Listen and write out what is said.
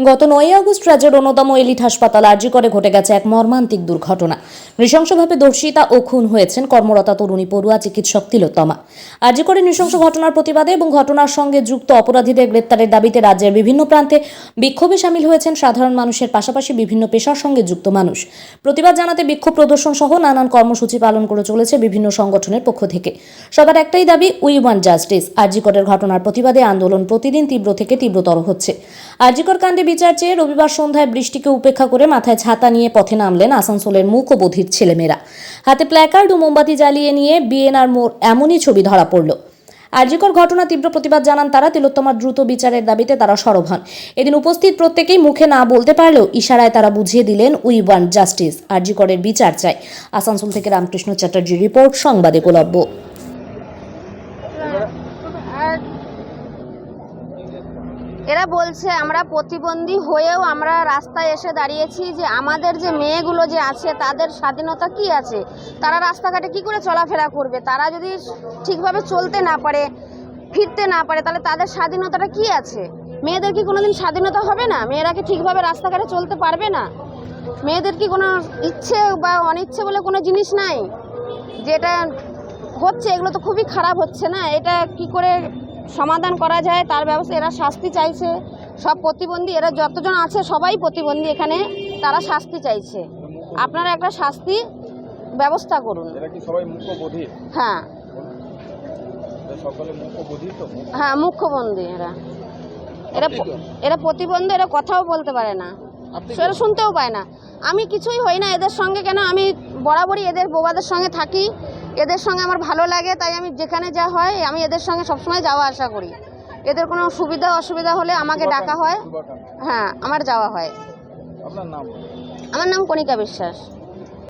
গত 9 আগস্ট রাজ্যের অন্যতম এলিট হাসপাতাল আরজি করে ঘটে গেছে এক মর্মান্তিক দুর্ঘটনা। নৃশংসভাবে ধর্ষিতা ও খুন হয়েছেন কর্মরতা তরুণী পড়ুয়া চিকিৎসক তিলোত্তমা। আরজি করে নৃশংস ঘটনার প্রতিবাদে এবং ঘটনার সঙ্গে যুক্ত অপরাধীদের গ্রেপ্তারের দাবিতে রাজ্যের বিভিন্ন প্রান্তে বিক্ষোভে সামিল হয়েছেন সাধারণ মানুষের পাশাপাশি বিভিন্ন পেশার সঙ্গে যুক্ত মানুষ। প্রতিবাদ জানাতে বিক্ষোভ প্রদর্শন সহ নানান কর্মসূচি পালন করে চলেছে বিভিন্ন সংগঠনের পক্ষ থেকে। সবার একটাই দাবি, উই ওয়ান্ট জাস্টিস। আরজি করের ঘটনার প্রতিবাদে আন্দোলন প্রতিদিন তীব্র থেকে তীব্রতর হচ্ছে। আরজি কর কাণ্ডে বিচার চেয়ে রবিবার সন্ধ্যায় বৃষ্টিকে উপেক্ষা করে মাথায় ছাতা নিয়ে পথে নামলেন আসানসোলের মূকবধির ছেলেমেয়েরা। হাতে প্ল্যাকার্ড ও মোমবাতি জ্বালিয়ে নিয়ে বিএনআর মোড় এমনই ছবি ধরা পড়ল। আরজি কর ঘটনা তীব্র প্রতিবাদ জানান তারা। তিলোত্তমার দ্রুত বিচারের দাবিতে তারা সরব হন। এদিন উপস্থিত প্রত্যেকেই মুখে না বলতে পারলেও ইশারায় তারা বুঝিয়ে দিলেন, উই ওয়ান্ট জাস্টিস। আরজি করের বিচার চাই। আসানসোল থেকে রামকৃষ্ণ চ্যাটার্জি রিপোর্ট, সংবাদ একলব্য। এরা বলছে আমরা প্রতিবন্ধী হয়েও আমরা রাস্তায় এসে দাঁড়িয়েছি, যে আমাদের যে মেয়েগুলো যে আছে তাদের স্বাধীনতা কি আছে, তারা রাস্তাঘাটে কি করে চলাফেরা করবে, তারা যদি ঠিকভাবে চলতে না পারে, ফিরতে না পারে, তাহলে তাদের স্বাধীনতাটা কি আছে? মেয়েদের কি কোনোদিন স্বাধীনতা হবে না? মেয়েরা কি ঠিকভাবে রাস্তাঘাটে চলতে পারবে না? মেয়েদের কি কোনো ইচ্ছে বা অনিচ্ছে বলে কোনো জিনিস নাই? যেটা হচ্ছে এগুলো তো খুবই খারাপ হচ্ছে না? এটা কি করে সমাধান করা যায় তার ব্যবস্থা। এরা শাস্তি চাইছে, সব প্রতিবন্ধী, এরা যতজন আছে সবাই প্রতিবন্ধী এখানে, তারা শাস্তি চাইছে। আপনারা একটা শাস্তি ব্যবস্থা করুন। এরা কি সবাই মুখ্যবধির? হ্যাঁ সকলে মুখ্যবধির তো? হ্যাঁ, মুখ্যবন্ধী। এরা প্রতিবন্ধী, এরা কথাও বলতে পারে না, সেটা শুনতেও পায় না। আমি কিছুই হই না এদের সঙ্গে, কেন আমি বরাবরই এদের বোবাদের সঙ্গে থাকি, এদের সঙ্গে আমার ভালো লাগে, তাই আমি যেখানে যা হয় আমি এদের সঙ্গে সবসময় যাওয়া আসা করি। এদের কোনো সুবিধা অসুবিধা হলে আমাকে ডাকা হয়, হ্যাঁ আমার যাওয়া হয়। আপনার নাম? আমার নাম কণিকা বিশ্বাস।